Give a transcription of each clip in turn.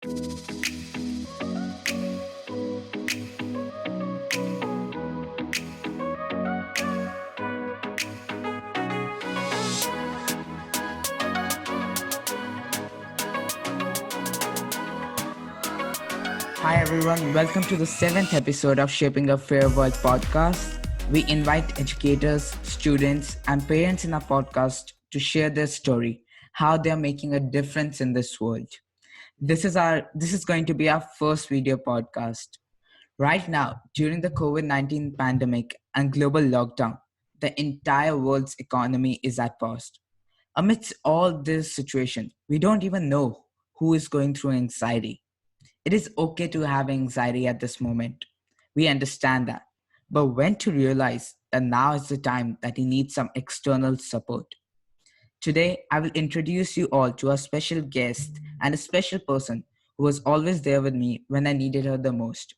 Hi everyone, welcome to the 7th episode of Shaping a Fair World podcast. We invite educators, students, and parents in our podcast to share their story, how they are making a difference in this world. This is going to be our first video podcast. Right now, during the COVID-19 pandemic and global lockdown, the entire world's economy is at pause. Amidst all this situation, we don't even know who is going through anxiety. It is okay to have anxiety at this moment. We understand that. But when to realize that now is the time that he needs some external support. Today, I will introduce you all to a special guest and a special person who was always there with me when I needed her the most.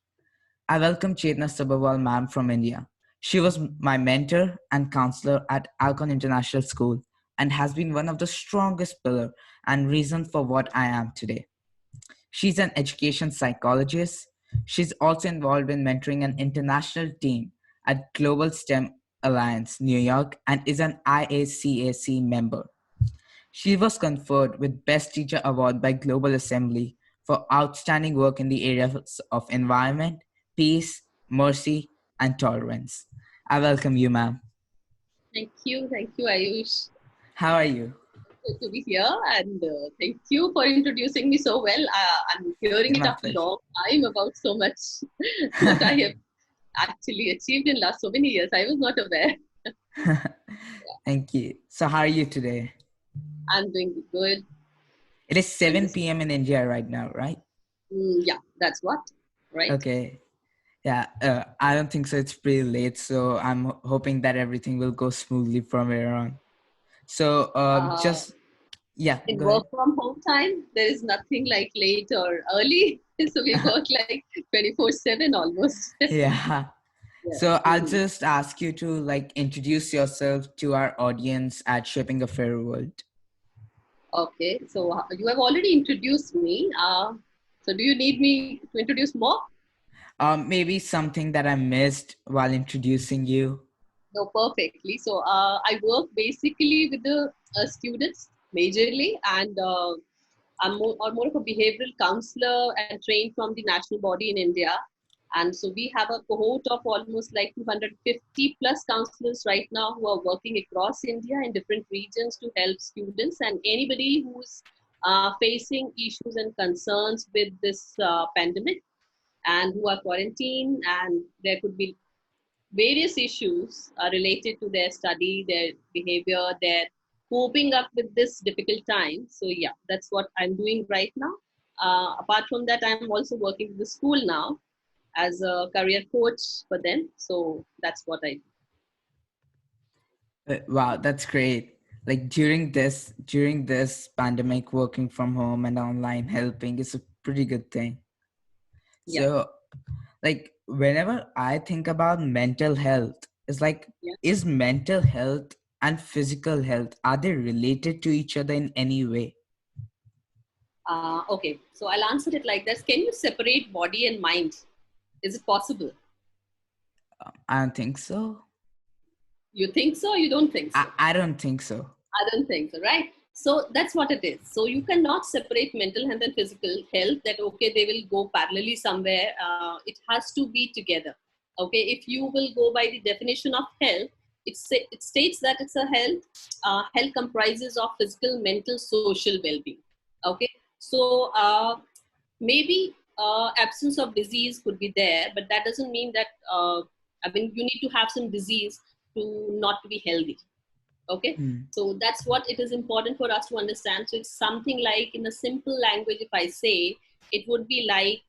I welcome Chetna Sabharwal ma'am from India. She was my mentor and counselor at Alcon International School and has been one of the strongest pillar and reason for what I am today. She's an education psychologist. She's also involved in mentoring an international team at Global STEM Alliance, New York, and is an IACAC member. She was conferred with Best Teacher Award by Global Assembly for outstanding work in the areas of environment, peace, mercy, and tolerance. I welcome you, ma'am. Thank you, Ayush. How are you? Good to be here, and thank you for introducing me so well. I'm hearing it My after a pleasure. long time about so much that I have actually achieved in last so many years. I was not aware. Thank you. So, how are you today? I'm doing good. It is I'm 7 just, p.m. in India right now, right? yeah, that's what, right? Okay. Yeah, I don't think so. It's pretty late, so I'm hoping that everything will go smoothly from here on. So, Uh, yeah, in go work ahead. from home time, there is nothing like late or early. So we work like 24/7 almost. Yeah. Yeah. So I'll Mhm. just ask you to introduce yourself to our audience at Shaping a Fair World. Okay, so you have already introduced me. So do you need me to introduce more? Maybe something that I missed while introducing you. No, perfectly. So I work basically with the students majorly, and I'm more of a behavioral counselor and trained from the national body in India. And so we have a cohort of almost like 250 plus counselors right now who are working across India in different regions to help students and anybody who's facing issues and concerns with this pandemic and who are quarantined, and there could be various issues related to their study, their behavior, their coping up with this difficult time. So yeah, that's what I'm doing right now. Apart from that, I'm also working with the school now as a career coach for them. So that's what I do. Wow, that's great. Like during this pandemic, working from home and online helping is a pretty good thing. Yeah, So, whenever I think about mental health, it's like, yeah. is mental health and physical health, are they related to each other in any way? Okay, so I'll answer it like this. Can you separate body and mind? Is it possible? I don't think so. You think so or you don't think so? I don't think so. I don't think so, right? So that's what it is. So you cannot separate mental health and physical health that, okay, they will go parallelly somewhere. It has to be together. Okay, if you will go by the definition of health, it states that it's a health. Health comprises of physical, mental, social well-being. Okay, so maybe absence of disease could be there, but that doesn't mean that, I mean, you need to have some disease to not to be healthy. Okay, Hmm. so that's what it is important for us to understand. So it's something like, in a simple language, if I say, it would be like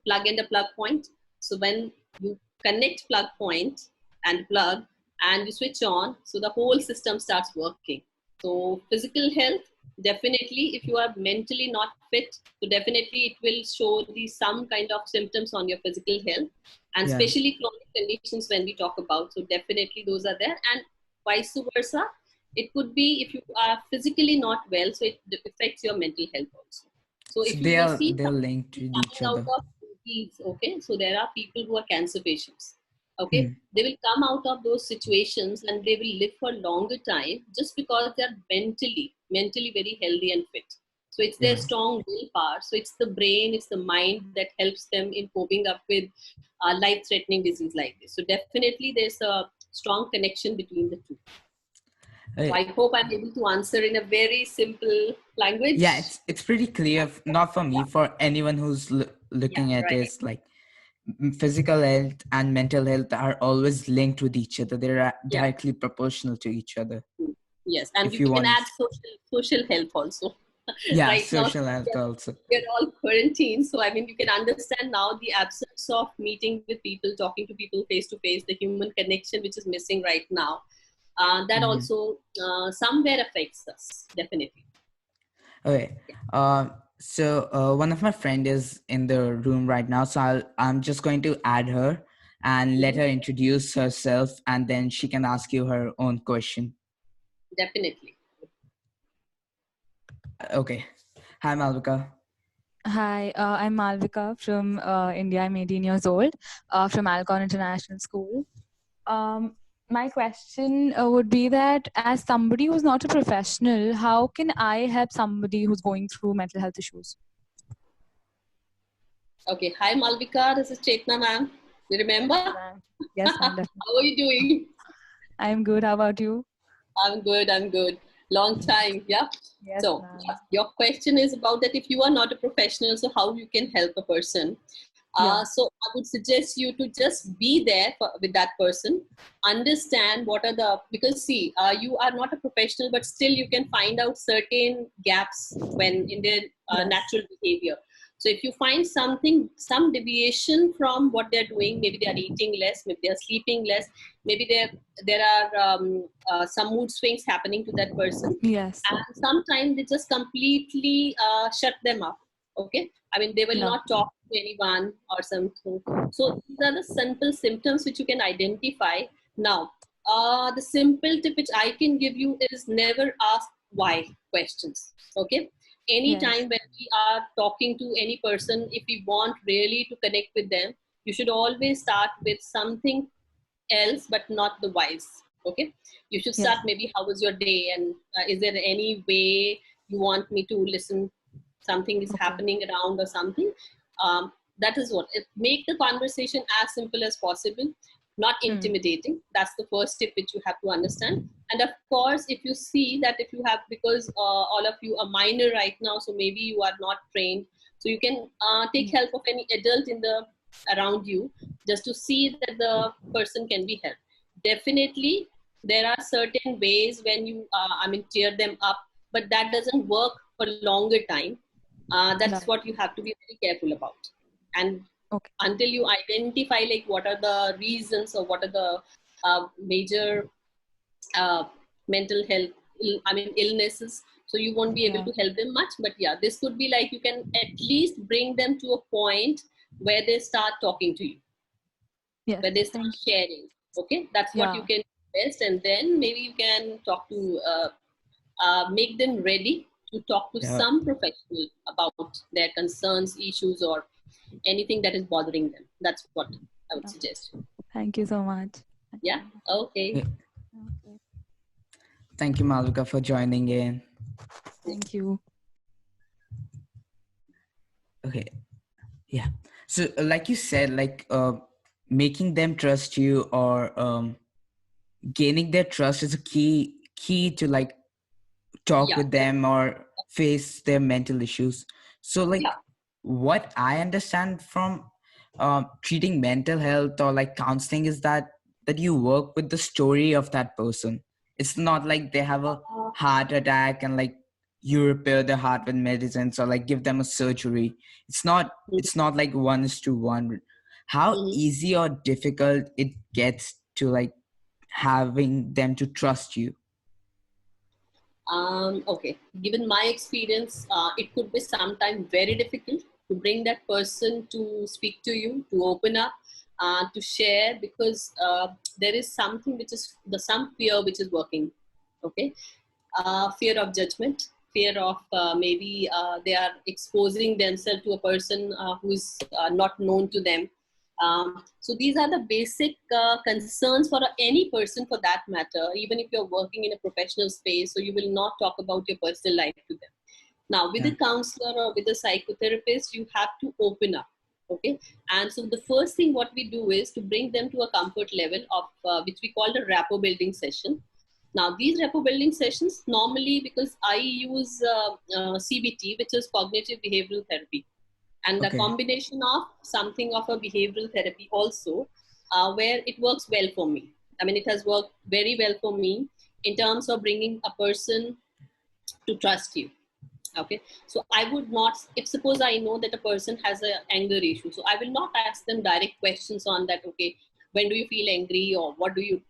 plug and a plug point. So when you connect plug point and plug and you switch on, so the whole system starts working. So physical health, definitely, if you are mentally not fit, so definitely it will show the some kind of symptoms on your physical health, and Yeah. especially chronic conditions when we talk about. So definitely those are there, and vice versa. It could be if you are physically not well, so it affects your mental health also. So So if you will see they're linked with each coming out other. of disease, okay, so there are people who are cancer patients, okay, Hmm. they will come out of those situations and they will live for longer time just because they are mentally very healthy and fit. So it's their Yeah. strong willpower. So it's the brain, it's the mind that helps them in coping up with life threatening disease like this. So definitely there's a strong connection between the two. So I Uh, hope I'm able to answer in a very simple yeah, language. it's pretty clear, not for me, Yeah, for anyone who's yeah, looking at right. this, like physical health and mental health are always linked with each other. They're Yeah. directly proportional to each other. Yes, and If you you can want, add social health also. yeah, Right now, social health also. we're all quarantined, so I mean, you can understand now the absence of meeting with people, talking to people face to face, the human connection which is missing right now. That Hmm. also somewhere affects us, definitely. Okay. One of my friend is in the room right now, so I'm just going to add her and let Mhm. her introduce herself, and then she can ask you her own question. Definitely. Okay. Hi, Malvika. Hi, I'm Malvika from India. I'm 18 years old, from Alcon International School. Um, my question would be that as somebody who's not a professional, how can I help somebody who's going through mental health issues? Okay. Hi, Malvika. This is Chetna, ma'am. You remember? Yes, ma'am. Yes, ma'am, How are definitely. you doing? I'm good. How about you? I'm good. I'm good. Long time. Yeah. Yes, So ma'am. your question is about that if you are not a professional, so how you can help a person. Yeah. So I would suggest you to just be there with that person, understand what are the, because see, you are not a professional, but still you can find out certain gaps when in their Yes. natural behavior. So if you find something, some deviation from what they're doing, maybe they are eating less, maybe they are sleeping less, maybe there are some mood swings happening to that person, Yes. and sometimes they just completely shut them up. Okay, I mean they will Yeah. not talk to anyone or something. So these are the simple symptoms which you can identify. Now, the simple tip which I can give you is never ask why questions. Okay, Yes. anytime when we are talking to any person, if we want really to connect with them, you should always start with something else but not the whys. Okay, you should Yes. start maybe how was your day, and is there any way you want me to listen, something is Okay. happening around or something. That is what it, make the conversation as simple as possible, not Hmm. intimidating. That's the first tip which you have to understand. And of course, if you see that if you have, because all of you are minor right now, so maybe you are not trained, so you can take Yeah. help of any adult in the around you, just to see that the person can be helped. Definitely, there are certain ways when you, I mean, cheer them up, but that doesn't work for longer time. That's Right. what you have to be very careful about. And Okay. until you identify like what are the reasons or what are the major uh, mental health, I mean, illnesses, so you won't be able Yeah. to help them much. But yeah, this could be like you can at least bring them to a point where they start talking to you, Yes. where they start Thank you. sharing. Okay, that's what you Yeah. can do best, and then maybe you can talk to make them ready to talk to Yeah. some professional about their concerns, issues, or anything that is bothering them. That's what I would Yeah. suggest. Thank you so much. Thank Yeah. you. Okay. Yeah. Okay. Thank you, Malvika, for joining in. Thank you. Okay. Yeah. So, like you said, like making them trust you, or gaining their trust is a key to like talk Yeah. with them or face their mental issues. So like Yeah. what I understand from treating mental health or like counseling is that you work with the story of that person. It's not like they have a heart attack and like you repair their heart with medicines or like give them a surgery. It's not like one is to one. How Mhm. easy or difficult it gets to like having them to trust you. Okay. Given my experience, it could be sometimes very difficult to bring that person to speak to you, to open up, to share, because there is something which is some fear which is working. Okay, fear of judgment. fear of maybe they are exposing themselves to a person who is not known to them. So these are the basic concerns for any person for that matter, even if you're working in a professional space, so you will not talk about your personal life to them. Now, with a counselor or with a psychotherapist, you have to open up. Okay. And so the first thing what we do is to bring them to a comfort level of which we call the rapport building session. Now, these rapport building sessions, normally, because I use CBT, which is cognitive behavioral therapy, and the combination of something of a behavioral therapy also, where it works well for me. I mean, it has worked very well for me in terms of bringing a person to trust you. Okay, so I would not, if suppose I know that a person has an anger issue, so I will not ask them direct questions on that. Okay, when do you feel angry, or what do you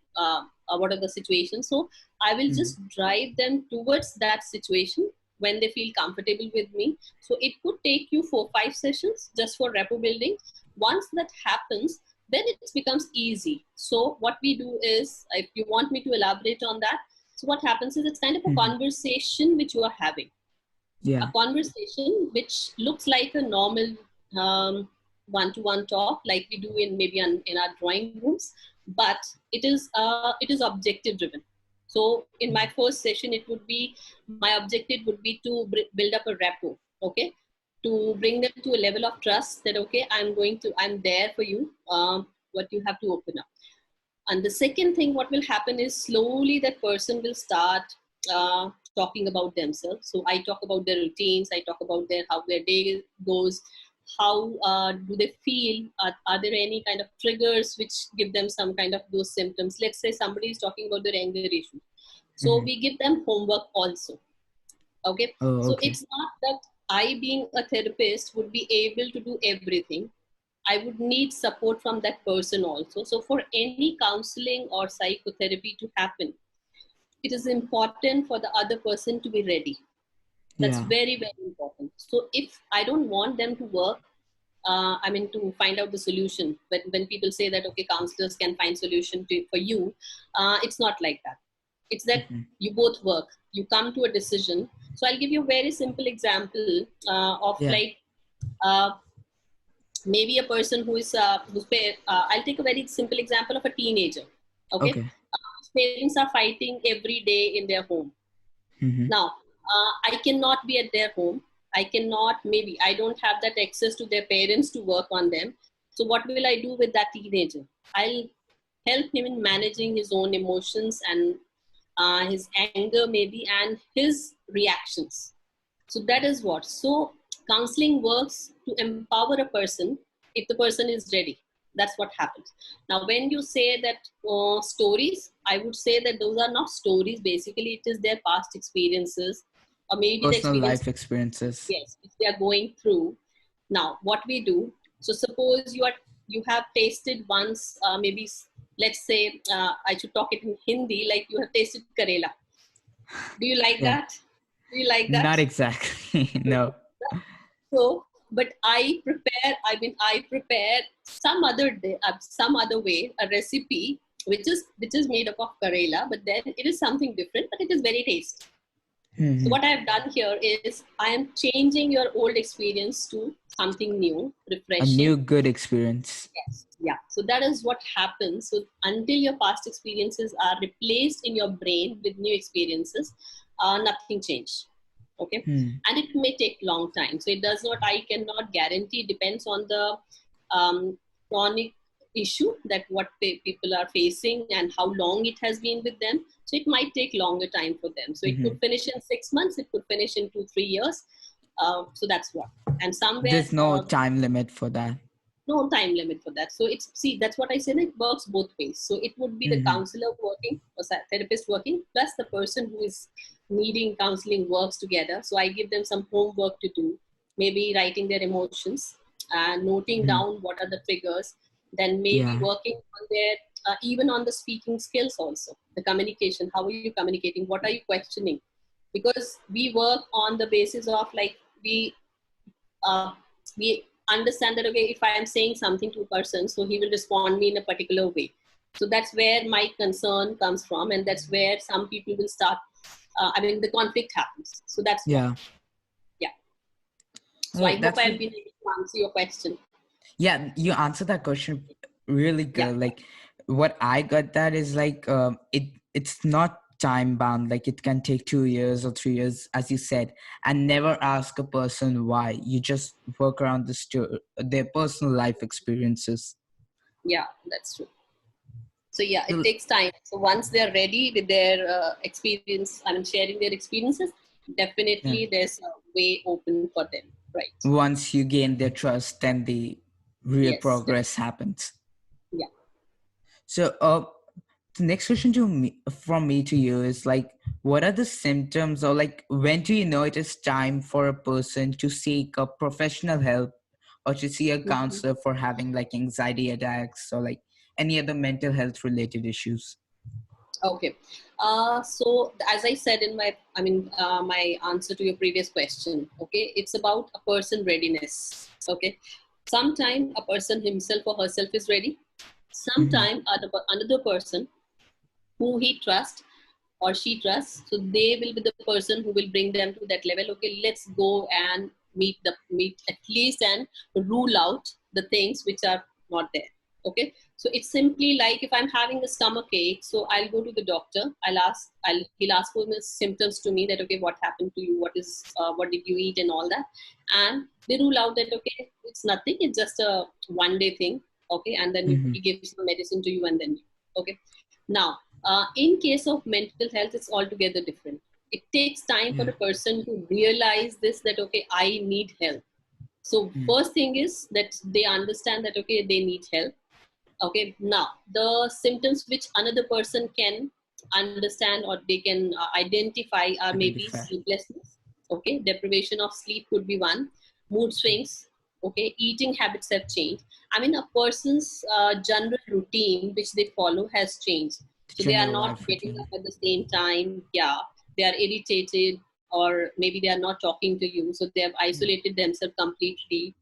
what are the situations? So I will just drive them towards that situation when they feel comfortable with me. So it could take you 4-5 sessions just for rapport building. Once that happens, then it becomes easy. So what we do is, if you want me to elaborate on that, so what happens is, it's kind of a conversation which you are having. A conversation which looks like a normal one-to-one talk, like we do in maybe in our drawing rooms, but it is objective driven. So in my first session, it would be, my objective would be to build up a rapport. Okay, to bring them to a level of trust that, okay, I'm there for you. What you have to open up. And the second thing, what will happen is, slowly that person will start talking about themselves. So I talk about their routines, I talk about how their day goes, how do they feel, are there any kind of triggers which give them some kind of those symptoms. Let's say somebody is talking about their anger issue. So we give them homework also. Okay. So it's not that I, being a therapist, would be able to do everything. I would need support from that person also. So for any counseling or psychotherapy to happen, it is important for the other person to be ready. That's very, very important. So if I don't want them to work, to find out the solution, when people say that, okay, counselors can find solution for you, it's not like that. It's that you both work, you come to a decision. So I'll give you a very simple example of maybe a person who is, I'll take a very simple example of a teenager. Okay. Parents are fighting every day in their home. Now, I cannot be at their home. I don't have that access to their parents to work on them. So what will I do with that teenager? I'll help him in managing his own emotions and his anger maybe, and his reactions. So that is what. So counseling works to empower a person if the person is ready. That's what happens. Now, when you say that stories, I would say that those are not stories. Basically, it is their past experiences, or maybe personal life experiences. Yes, which they are going through. Now, what we do, so suppose you have tasted once, maybe, let's say, I should talk it in Hindi, like you have tasted Karela. Do you like that? Do you like that? Not exactly, no. So, but I prepare some other way, a recipe which is made up of Karela, but then it is something different, but it is very tasty. So what I have done here is, I am changing your old experience to something new, refreshing. A new good experience. Yes. Yeah. So that is what happens. So until your past experiences are replaced in your brain with new experiences, nothing changes. Okay. And it may take long time. So I cannot guarantee, depends on the chronic issue that what people are facing and how long it has been with them. So it might take longer time for them. So it could finish in 6 months, it could finish in 2-3 years. So that's what. And somewhere there's no time limit for that. No time limit for that. So that's what I said, it works both ways. So it would be the counselor working or therapist working, plus the person who is needing counseling works together. So I give them some homework to do, maybe writing their emotions and noting down what are the triggers, then maybe working on their, even on the speaking skills also, the communication. How are you communicating? What are you questioning? Because we work on the basis of, like, we understand that, okay, if I am saying something to a person, so he will respond me in a particular way. So that's where my concern comes from, and that's where some people will start the conflict happens. So that's what. Yeah. Yeah. So Oh, I hope that's I've good. been able to answer your question. Yeah, you answered that question really Yeah. good. Like what I got that is like it's not time bound. Like it can take 2 years or 3 years, as you said, and never ask a person why. You just work around their personal life experiences. Yeah, that's true. So yeah, it So, takes time. So once they're ready with their experience, sharing their experiences, yeah. definitely there's a way open for them. Right. Once you gain their trust, then the real Yes. progress happens. Yeah. So, the next question from me to you is like, what are the symptoms, or like, when do you know it is time for a person to seek a professional help or to see a Mhm. counselor for having like anxiety attacks or like any other mental health related issues? Okay. So as I said in my answer to your previous question, okay, it's about a person readiness. Okay. Sometime a person himself or herself is ready. Mm-hmm. Sometime another person who he trusts or she trusts, so they will be the person who will bring them to that level. Okay, let's go and meet at least and rule out the things which are not there. Okay, so it's simply like if I'm having a stomach ache, so I'll go to the doctor. He'll ask for the symptoms to me, that okay, what happened to you, what did you eat and all that, and they rule out that okay, it's nothing, it's just a 1 day thing. Okay, and then Mm-hmm. he gives the medicine to you, and then okay. Now, in case of mental health, it's altogether different. It takes time for Yeah. a person to realize this, that okay, I need help. So Mm. first thing is that they understand that okay, they need help. Okay, now the symptoms which another person can understand or they can identify are maybe Identify. sleeplessness. Okay, deprivation of sleep could be one. Mood swings. Okay, eating habits have changed. A person's general routine which they follow has changed. The So they are general not life getting routine. up at the same time. Yeah, they are irritated, or maybe they are not talking to you. So they have Yeah. isolated themselves completely.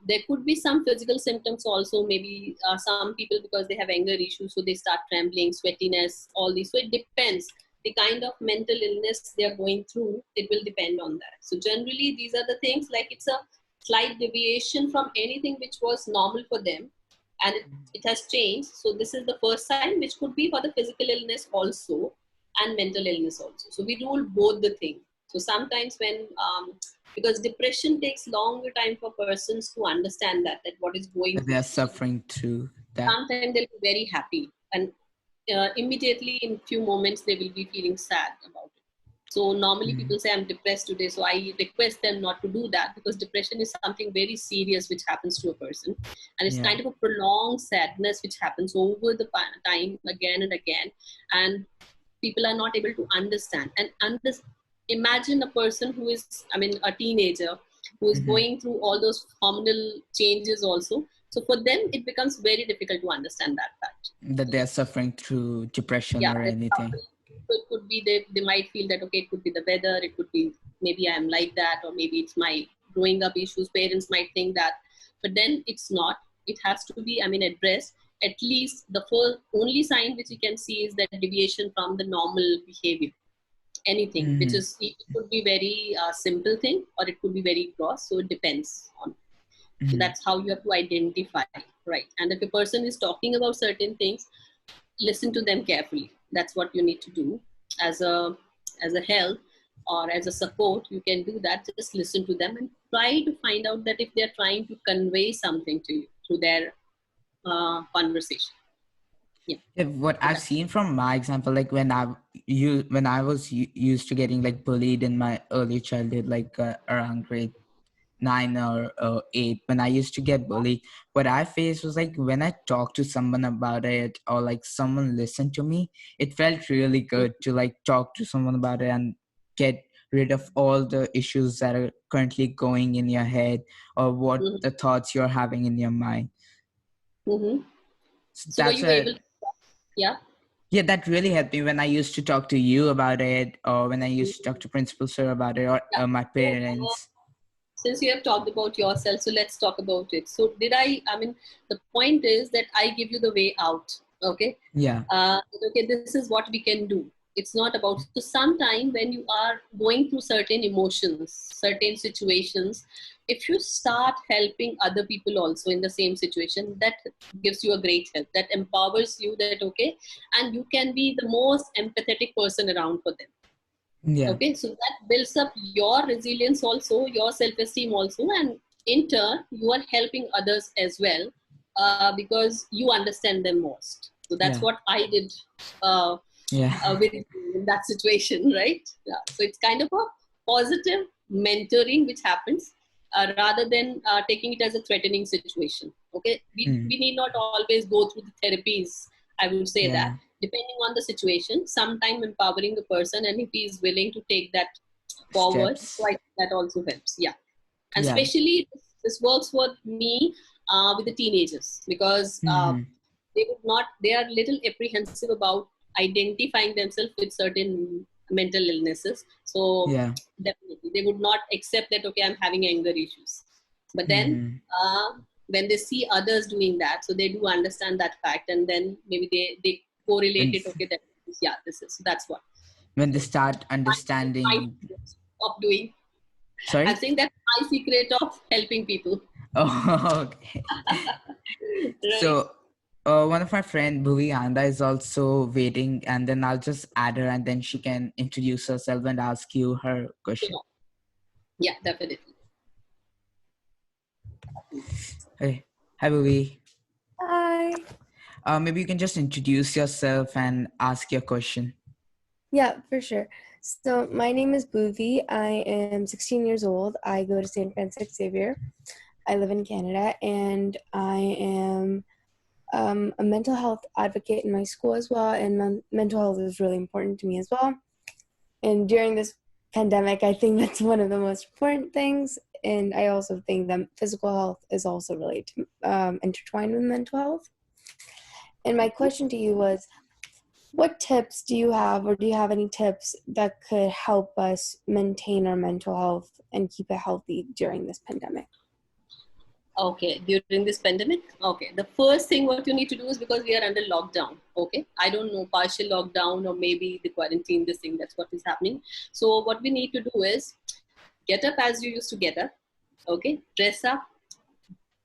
There could be some physical symptoms also, maybe some people, because they have anger issues, so they start trembling, sweatiness, all these. So it depends. The kind of mental illness they are going through, it will depend on that. So generally, these are the things, like it's a slight deviation from anything which was normal for them, and it has changed. So this is the first sign, which could be for the physical illness also and mental illness also. So we rule both the things. So sometimes when because depression takes longer time for persons to understand that what is going That they through. are suffering through that. Sometimes they'll be very happy, and immediately in few moments they will be feeling sad about it. So normally Mm. people say I'm depressed today, so I request them not to do that, because depression is something very serious which happens to a person, and it's Yeah. kind of a prolonged sadness which happens over the time, again and again, and people are not able to understand. And imagine a person who is, a teenager who is Mm-hmm. going through all those hormonal changes also. So for them, it becomes very difficult to understand that fact. That they are suffering through depression Yeah, or anything. so it could be they might feel that okay, it could be the weather, it could be maybe I'm like that, or maybe it's my growing up issues. Parents might think that, but then it's not. It has to be addressed. At least the first only sign which you can see is that deviation from the normal behavior. Anything which Mm-hmm. is, it could be very simple thing, or it could be very gross. So it depends on. So Mm-hmm. that's how you have to identify, right? And if a person is talking about certain things, listen to them carefully. That's what you need to do as a help, or as a support. You can do that. Just listen to them and try to find out that if they're trying to convey something to you through their conversation. Yeah. Yeah, what So I've seen from my example, like when I was used to getting like bullied in my early childhood, like around grade 9 or 8, when I used to get bullied, what I faced was like when I talked to someone about it, or like someone listened to me, it felt really good to like talk to someone about it and get rid of all the issues that are currently going in your head, or what mm-hmm. the thoughts you're having in your mind. Mm-hmm. So So were that's you a able to, yeah. Yeah, that really helped me when I used to talk to you about it, or when I used to talk to Principal Sir about it, or Yeah. my So, parents. since you have talked about yourself, so let's talk about it. So the point is that I give you the way out. Okay. Yeah. Okay, this is what we can do. It's not about, so sometime when you are going through certain emotions, certain situations, if you start helping other people also in the same situation, that gives you a great help, that empowers you, that okay, and you can be the most empathetic person around for them. Yeah. Okay, so that builds up your resilience also, your self-esteem also, and in turn you are helping others as well, because you understand them most. So that's Yeah. what I did, uh, Yeah. with in that situation, right? Yeah. So it's kind of a positive mentoring which happens, rather than taking it as a threatening situation. Okay, we need not always go through the therapies, I would say that. Yeah. Depending on the situation, sometime empowering the person, and if he is willing to take that forward, so I Steps. think that also helps. Yeah, and Yeah. especially this works for me with the teenagers, because they are little apprehensive about identifying themselves with certain mental illnesses. So Yeah. definitely they would not accept that, okay, I'm having anger issues. But then when they see others doing that, so they do understand that fact, and then maybe they correlate When it, okay, that yeah, this is, so that's what. when they So start my understanding. secret of doing, I'm Sorry. saying that's my secret of helping people. Oh, okay. Right. So, one of my friend Bhuvi Anda is also waiting, and then I'll just add her, and then she can introduce herself and ask you her question. So, yeah, definitely. Hey, hi Bhuvi. Hi. Maybe you can just introduce yourself and ask your question. Yeah, for sure. So my name is Bhuvi. I am 16 years old. I go to St. Francis Xavier. I live in Canada, and I am a mental health advocate in my school as well. And mental health is really important to me as well. And during this pandemic, I think that's one of the most important things. And I also think that physical health is also really intertwined with mental health. And my question to you was, what tips do you have, or do you have any tips that could help us maintain our mental health and keep it healthy during this pandemic? Okay, during this pandemic, okay, the first thing what you need to do is, because we are under lockdown, okay, I don't know, partial lockdown or maybe the quarantine, this thing, that's what is happening. So what we need to do is get up as you used to get up, okay, dress up,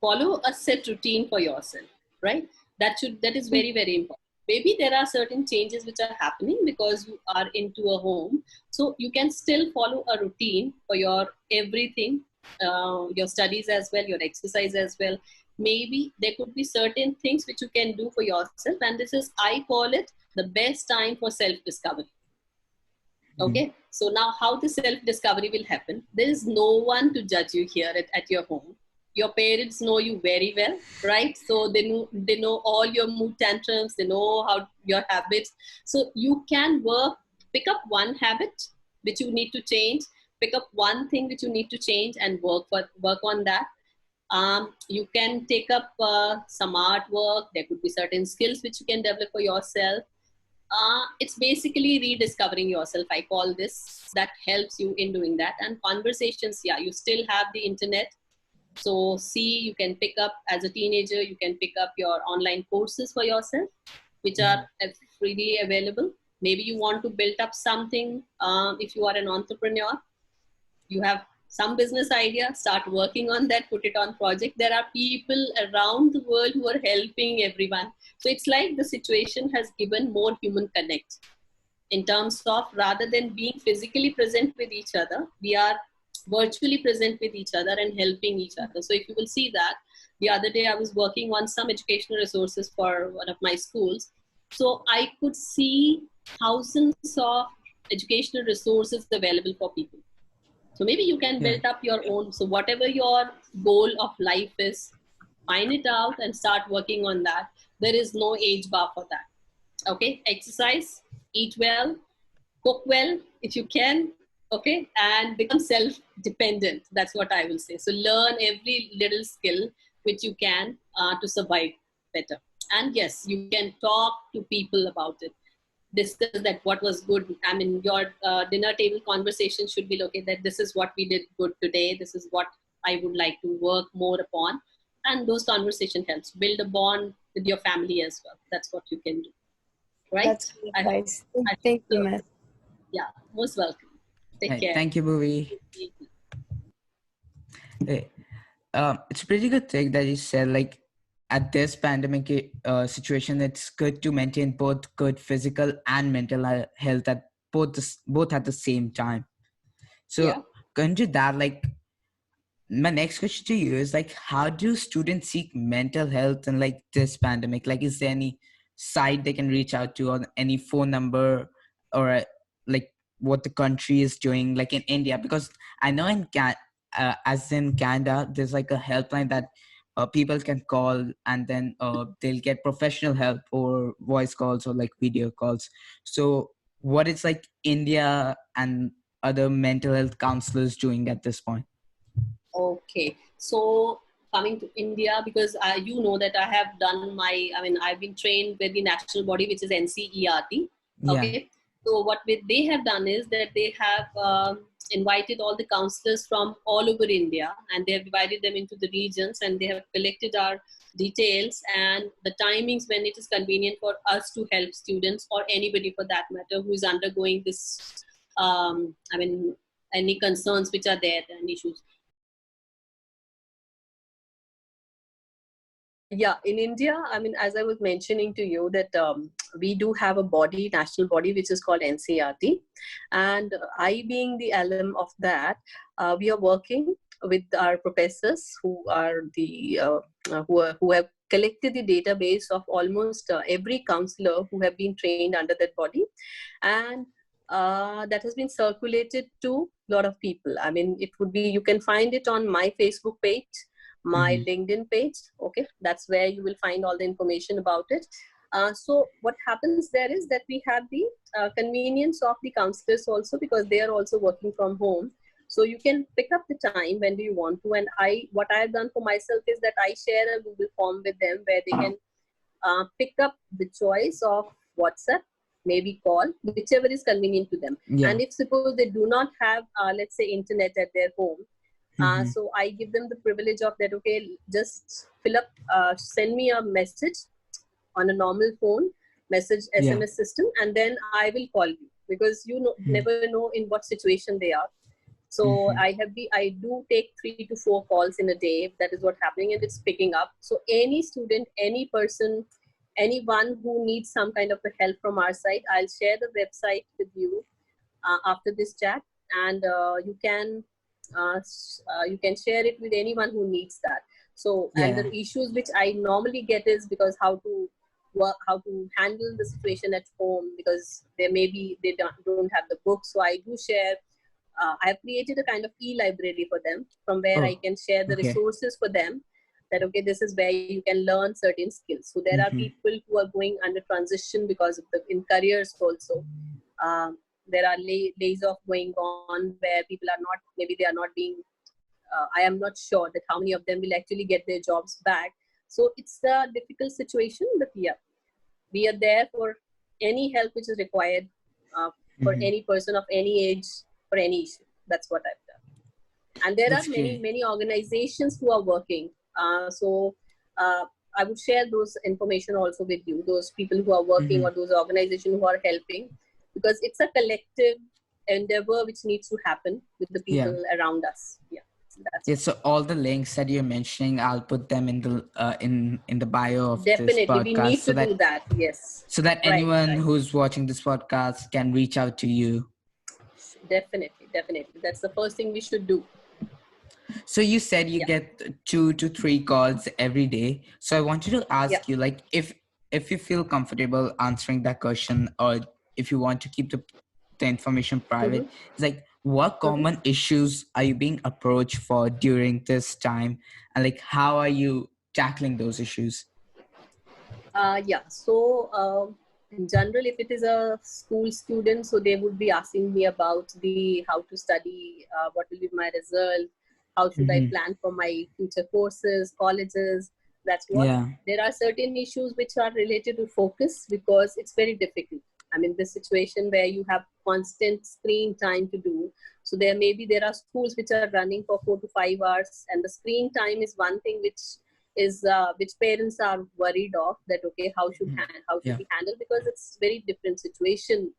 follow a set routine for yourself, right? That is very, very important. Maybe there are certain changes which are happening because you are into a home, so you can still follow a routine for your everything, your studies as well, your exercise as well. Maybe there could be certain things which you can do for yourself, and this is, I call it, the best time for self discovery. Okay, so now how the self discovery will happen? There is no one to judge you here at your home. Your parents know you very well, right? So they know all your mood tantrums, they know how your habits. So you can pick up one habit which you need to change, pick up one thing which you need to change, and work on that. You can take up some artwork. There could be certain skills which you can develop for yourself. It's basically rediscovering yourself, I call this, that helps you in doing that. And conversations, yeah, you still have the internet. So see, you can pick up, as a teenager, you can pick up your online courses for yourself, which are freely available. Maybe you want to build up something. If you are an entrepreneur, you have some business idea, start working on that, put it on project. There are people around the world who are helping everyone. So it's like the situation has given more human connect, in terms of, rather than being physically present with each other, we are virtually present with each other and helping each other. So if you will see that, the other day I was working on some educational resources for one of my schools. So I could see thousands of educational resources available for people. So maybe you can Yeah. build up your own. So whatever your goal of life is, find it out and start working on that. There is no age bar for that. Okay, exercise, eat well, cook well if you can, okay, and become self-dependent. That's what I will say. So learn every little skill which you can to survive better. And yes, you can talk to people about it. Discuss that what was good. I mean, your dinner table conversation should be, okay, that this is what we did good today. This is what I would like to work more upon. And those conversation helps build a bond with your family as well. That's what you can do. right? That's good I hope, advice. I Thank hope you, so. Matt. Yeah, most welcome. Take Right, care. thank you, Bhuvi. Hey, it's a pretty good thing that you said, like, at this pandemic situation, it's good to maintain both good physical and mental health at both at the same time. So, Yeah. going to that, like, my next question to you is like, how do students seek mental health in like this pandemic? Like, is there any site they can reach out to, or any phone number, or like what the country is doing, like in India? Because I know as in Canada, there's like a helpline that people can call, and then they'll get professional help or voice calls or like video calls. So, what is like India and other mental health counselors doing at this point? Okay. So coming to India, because you know that I have done I've been trained with the national body, which is NCERT. Yeah. Okay. So they have done is that they have invited all the counselors from all over India, and they have divided them into the regions, and they have collected our details and the timings when it is convenient for us to help students or anybody for that matter who is undergoing this, any concerns which are there and issues. Yeah, in India, as I was mentioning to you that we do have a body, national body, which is called NCERT, and I being the alum of that, we are working with our professors who are who have collected the database of almost every counselor who have been trained under that body, and that has been circulated to a lot of people. It would be, you can find it on my Facebook page, my LinkedIn page. Okay, that's where you will find all the information about it. So what happens there is that we have the convenience of the counselors also, because they are also working from home. So you can pick up the time when do you want to. And what I have done for myself is that I share a Google form with them where they can pick up the choice of WhatsApp, maybe call, whichever is convenient to them. Yeah. And if suppose they do not have, let's say, internet at their home, so I give them the privilege of that, okay, just fill up, send me a message on a normal phone, message Yeah. SMS system, and then I will call you, because you never know in what situation they are. So I do take 3 to 4 calls in a day. That is what's happening, and it's picking up. So any student, any person, anyone who needs some kind of a help from our side, I'll share the website with you after this chat, and you can share it with anyone who needs that. So, and Yeah. the issues which I normally get is because how to work, how to handle the situation at home, because they don't have the book. So I do share. I have created a kind of e-library for them, from where I Oh, can share the okay. resources for them. That okay, this is where you can learn certain skills. So there are people who are going under transition because of in careers also. There are days of going on where people are not, maybe they are not being, I am not sure that how many of them will actually get their jobs back. So it's a difficult situation, but yeah, we are there for any help which is required for any person of any age, for any issue. That's what I've done. And there are That's many, great. many organizations who are working. So I would share those information also with you, those people who are working or those organizations who are helping, because it's a collective endeavor which needs to happen with the Yeah. people around us. Yeah, that's Yeah. So all the links that you're mentioning, I'll put them in the in the bio of this definitely we podcast, need to do that. Yes, so that right, anyone right. who's watching this podcast can reach out to you. Definitely. That's the first thing we should do. So you said you Yeah, get 2 to 3 calls every day. So I wanted to yeah. ask you, like, if you feel comfortable answering that question, or if you want to keep the information private, Mm-hmm. it's like, what Mm-hmm. common issues are you being approached for during this time, and like how are you tackling those issues? Yeah. So in general, if it is a school student, so they would be asking me about the how to study, what will be my result, how should I plan for my future courses, colleges. That's what. Yeah. There are certain issues which are related to focus, because it's very difficult. This situation where you have constant screen time to do. So there are schools which are running for 4 to 5 hours, and the screen time is one thing which is which parents are worried of, that okay, how should we handle, because it's very different situation.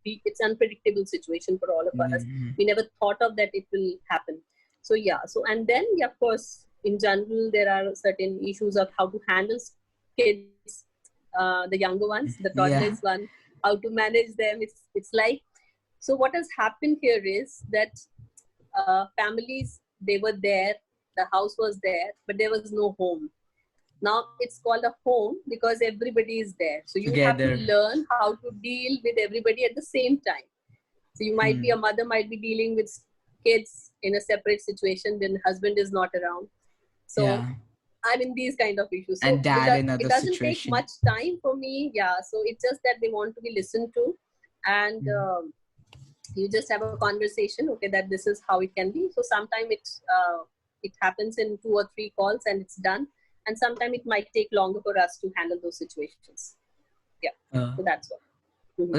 It's unpredictable situation for all of us. We never thought of that it will happen. So and then of course in general there are certain issues of how to handle kids, the younger ones, the toddlers one, how to manage them. It's like, so what has happened here is that families, they were there, the house was there, but there was no home. Now it's called a home because everybody is there. So you have to learn how to deal with everybody at the same time. So you might be, a mother might be dealing with kids in a separate situation, then husband is not around. So I'm in these kind of issues. So and dad in other it doesn't situation. take much time for me. So it's just that they want to be listened to, and you just have a conversation, okay, that this is how it can be. So sometimes it happens in 2 or 3 calls and it's done, and sometimes it might take longer for us to handle those situations. So that's what.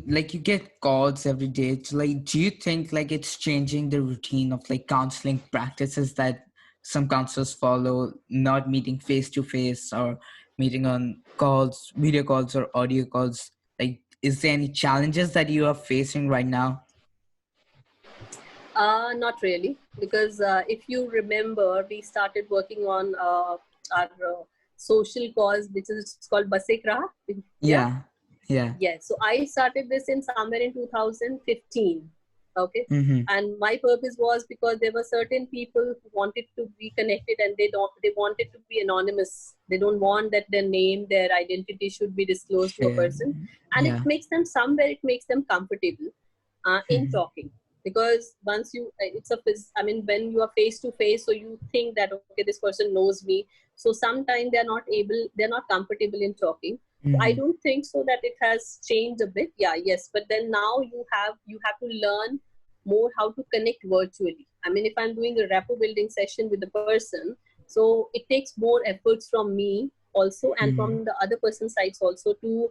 Like you get calls every day. So like, do you think like it's changing the routine of like counseling practices that some counselors follow, not meeting face to face or meeting on calls, video calls or audio calls? Like, is there any challenges that you are facing right now? Not really, because if you remember, we started working on our social cause, which is called Basek Raha. Yeah. So I started this in somewhere in 2015. Okay. Mm-hmm. And my purpose was because there were certain people who wanted to be connected, and they wanted to be anonymous. They don't want that their name, their identity should be disclosed to a person. And it makes them comfortable in talking. Because once when you are face to face, so you think that, okay, this person knows me. So sometimes they're not comfortable in talking. So I don't think so that it has changed a bit. Yes. But then now you have to learn more how to connect virtually. I mean, if I'm doing a rapport building session with the person, so it takes more efforts from me also, and from the other person's sides also, to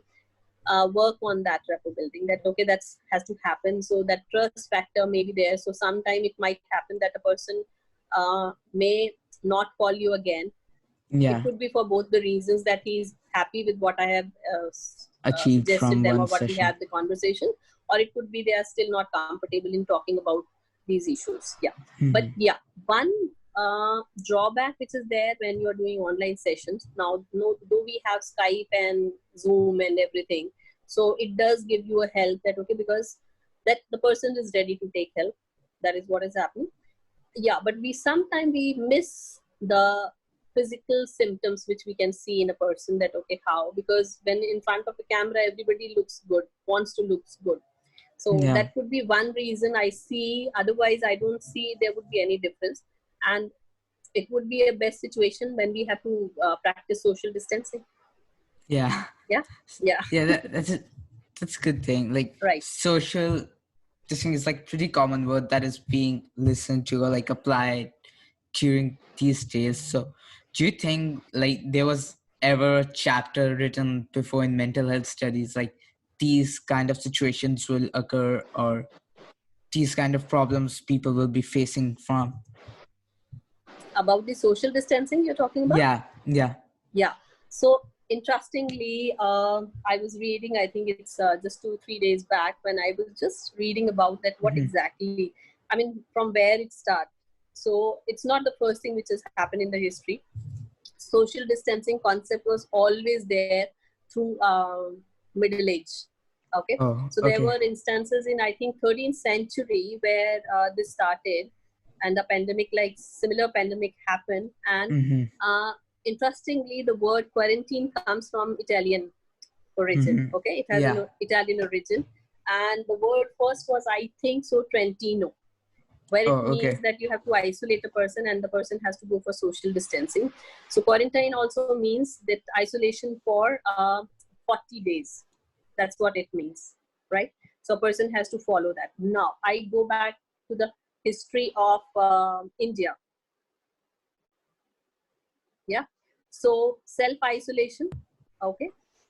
work on that rapport building, that okay, that has to happen. So that trust factor may be there. So sometime it might happen that a person may not call you again. It could be for both the reasons, that he's happy with what I have achieved from them, one or what session. we had the conversation, or it could be they are still not comfortable in talking about these issues. But one drawback which is there when you're doing online sessions now, though we have Skype and Zoom and everything, so it does give you a help, that okay, because that the person is ready to take help. That is what is happening. But sometimes we miss the physical symptoms which we can see in a person, that okay, how, because when in front of a camera everybody looks good, wants to look good. So that could be one reason I see. Otherwise I don't see there would be any difference, and it would be a best situation when we have to practice social distancing. That's a good thing. Like, social distancing is like pretty common word that is being listened to or like applied during these days. So do you think like there was ever a chapter written before in mental health studies, like these kind of situations will occur, or these kind of problems people will be facing from? About the social distancing you're talking about? Yeah. So interestingly, I was reading, I think it's just 2-3 days back, when I was just reading about that, what exactly, I mean, from where it starts. So it's not the first thing which has happened in the history. Social distancing concept was always there through Middle Age. Okay. So there were instances in, I think, 13th century where this started, and a pandemic, like similar pandemic, happened. And interestingly, the word quarantine comes from Italian origin. Okay, it has an Italian origin, and the word first was, I think so, Trentino, where it means that you have to isolate a person and the person has to go for social distancing. So quarantine also means that isolation for 40 days. That's what it means, right? So a person has to follow that. Now I go back to the history of India. So self-isolation, okay,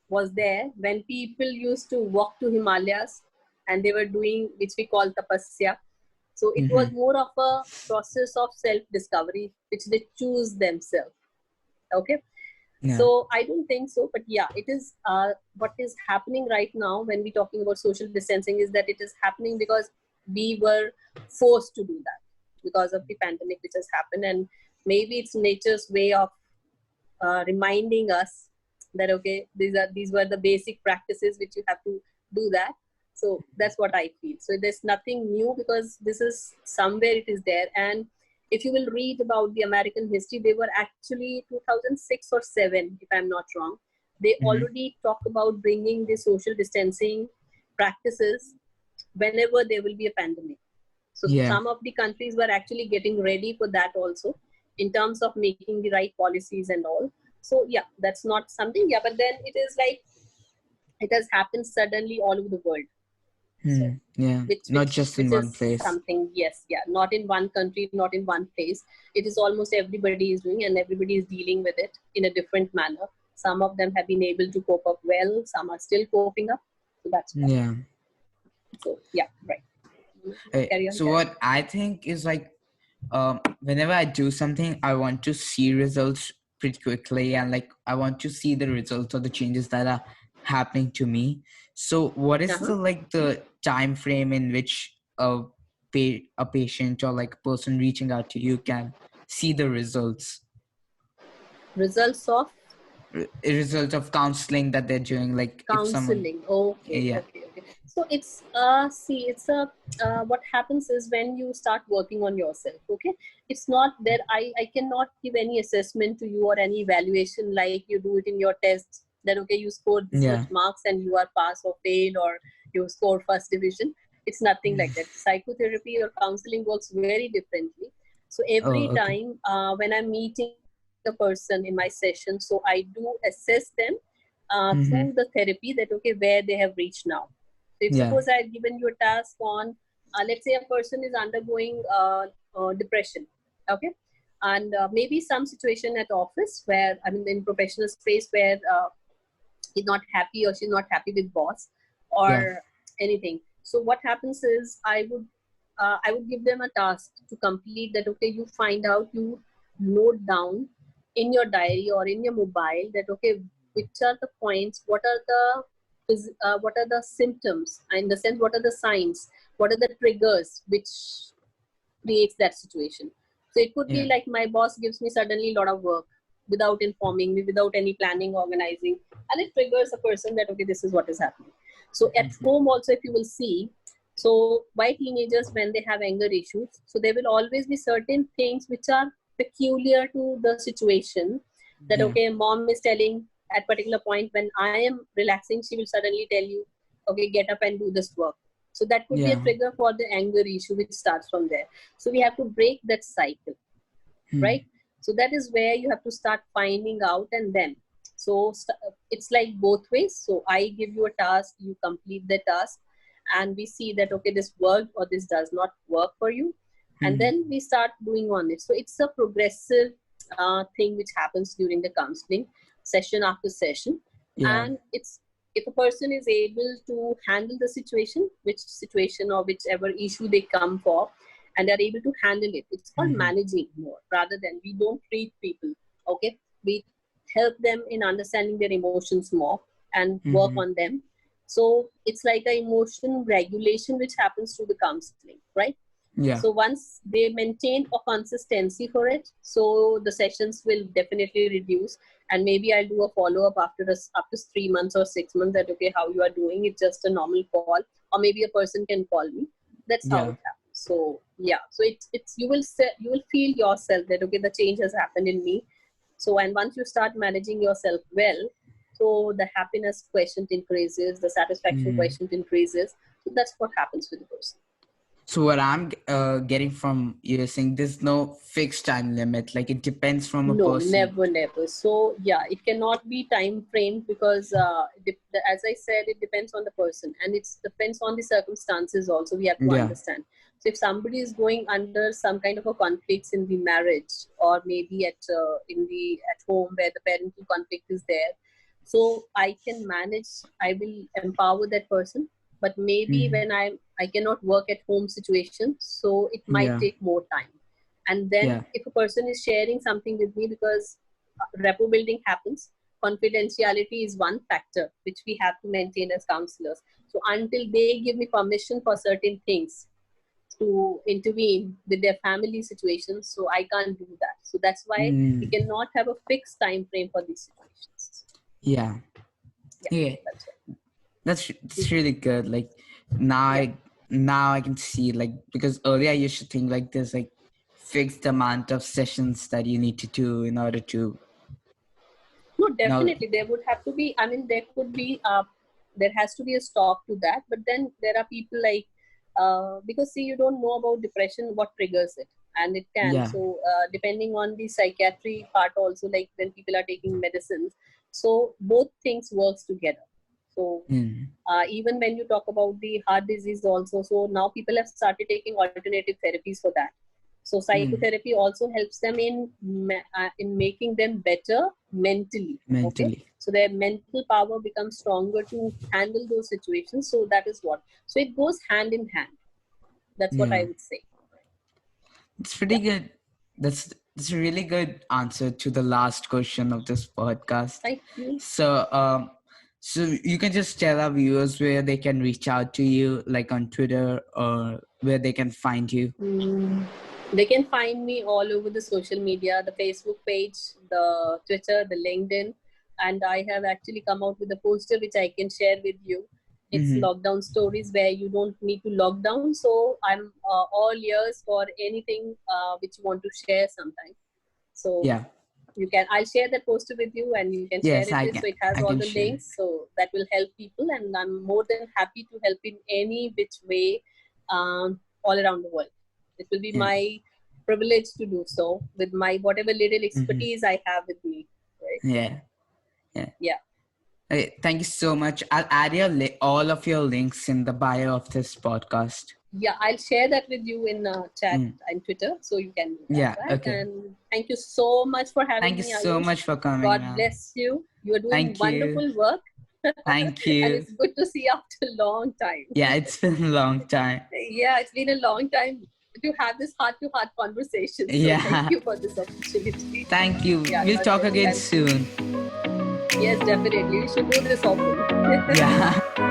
was there when people used to walk to Himalayas, and they were doing, which we call tapasya. So it was more of a process of self-discovery, which they choose themselves. Okay. Yeah. So I don't think so, but yeah, it is what is happening right now when we're talking about social distancing is that it is happening because we were forced to do that because of the pandemic which has happened, and maybe it's nature's way of reminding us that okay, these were the basic practices which you have to do that. So that's what I feel. So there's nothing new because this is somewhere it is there. And if you will read about the American history, they were actually 2006 or 7, if I'm not wrong. They already talk about bringing the social distancing practices whenever there will be a pandemic. So some of the countries were actually getting ready for that also in terms of making the right policies and all. So yeah, that's not something. Yeah, but then it is like it has happened suddenly all over the world. So, Yeah, not just in which one is place. something, yes, yeah, not in one country, not in one place. It is almost everybody is doing, and everybody is dealing with it in a different manner. Some of them have been able to cope up well, some are still coping up. So that's why. Yeah. So yeah, right. Carry on. So what I think is like, whenever I do something, I want to see results pretty quickly, and like I want to see the results of the changes that are happening to me. So what is the time frame in which a patient or like a person reaching out to you can see the results? Results of Result of counseling that they're doing, like if someone counseling. Okay. So it's what happens is when you start working on yourself. Okay, it's not that I cannot give any assessment to you or any evaluation like you do it in your tests, that okay, you scored this much marks and you are pass or fail, or you score first division. It's nothing like that. Psychotherapy or counseling works very differently. So every time when I'm meeting a person in my session, so I do assess them through the therapy, that okay, where they have reached now. So if suppose I have given you a task on let's say a person is undergoing depression, okay, and maybe some situation at office where, I mean, in professional space where he's not happy or she's not happy with boss or anything. So what happens is I would give them a task to complete, that okay, you find out, you note down in your diary or in your mobile that okay, which are the points, what are the symptoms, in the sense what are the signs, what are the triggers which creates that situation. So it could be like my boss gives me suddenly a lot of work without informing me, without any planning, organizing, and it triggers a person that okay, this is what is happening. So at home also, if you will see, so why teenagers, when they have anger issues, so there will always be certain things which are peculiar to the situation, that okay, mom is telling at particular point when I am relaxing, she will suddenly tell you, okay, get up and do this work. So that could be a trigger for the anger issue, which starts from there. So we have to break that cycle, right? So that is where you have to start finding out, and then so it's like both ways. So I give you a task, you complete the task, and we see that okay, this worked or this does not work for you, and then we start doing on it. So it's a progressive thing which happens during the counseling session after session. And it's, if a person is able to handle the situation, which situation or whichever issue they come for, and they're able to handle it, it's called managing more, rather than we don't treat people. Okay, we help them in understanding their emotions more and work on them. So it's like an emotion regulation which happens through the counseling, right? So once they maintain a consistency for it, so the sessions will definitely reduce, and maybe I'll do a follow-up after 3 months or 6 months, that okay, how you are doing. It's just a normal call, or maybe a person can call me. That's how it happens. So yeah, so it's you will feel yourself that okay, the change has happened in me. So, and once you start managing yourself well, so the happiness quotient increases, the satisfaction quotient increases. So that's what happens with the person. So what I'm getting from you is saying there's no fixed time limit, like it depends from a person. No, never. So yeah, it cannot be time framed, because as I said, it depends on the person, and it depends on the circumstances also, we have to understand. So if somebody is going under some kind of a conflicts in the marriage, or maybe at home where the parental conflict is there, so I can manage, I will empower that person. But maybe when I I cannot work at home situation, so it might Yeah. take more time. And then Yeah. if a person is sharing something with me, because rapport building happens, confidentiality is one factor which we have to maintain as counselors. So until they give me permission for certain things to intervene with their family situations, so I can't do that. So that's why we Mm. cannot have a fixed time frame for these situations. Yeah. Yeah, Yeah. that's right. That's really good. Like now Yeah. I can see, like, because earlier I used to think like there's like fixed amount of sessions that you need to do in order to No, now. definitely there would have to be. I mean, there could be. There has to be a stop to that. But then there are people like, because see, you don't know about depression, what triggers it, and it can. Yeah. So depending on the psychiatry part, also like when people are taking medicines, so both things works together. So Mm. even when you talk about the heart disease also, so now people have started taking alternative therapies for that. So Mm. psychotherapy also helps them in making them better mentally. Okay, Mentally. so their mental power becomes stronger to handle those situations. So that is what. So it goes hand in hand. That's what I Yeah. would say. It's pretty Yeah. good. That's a really good answer to the last question of this podcast. Thank you. So you can just tell our viewers where they can reach out to you, like on Twitter, or where they can find you. Mm. They can find me all over the social media, the Facebook page, the Twitter, the LinkedIn. And I have actually come out with a poster which I can share with you. It's Mm-hmm. lockdown stories where you don't need to lock down. So I'm all ears for anything which you want to share sometime. So Yeah. you can, I'll share that poster with you and you can share Yes, it I with. can. So it has I all can the share. links. So that will help people. And I'm more than happy to help in any which way all around the world. It will be Yeah. my privilege to do so with my whatever little Mm-hmm. expertise I have with me. Right? Yeah. Yeah. Yeah. Okay, thank you so much. I'll add your all of your links in the bio of this podcast. Yeah, I'll share that with you in chat Mm. and Twitter, so you can do that, Yeah. right? Okay. And thank you so much for Thank having you me, so Ayush. much for coming, God man. bless you. You are doing Thank you. wonderful work, Thank and you. it's good to see you after a long time. Yeah, it's been a long time. Yeah, it's been a long time to have this heart-to-heart conversation. So thank Yeah. you for this opportunity. Thank you. Yeah, We'll God talk bless you. again And soon. yes, definitely, we should do this often. Yeah.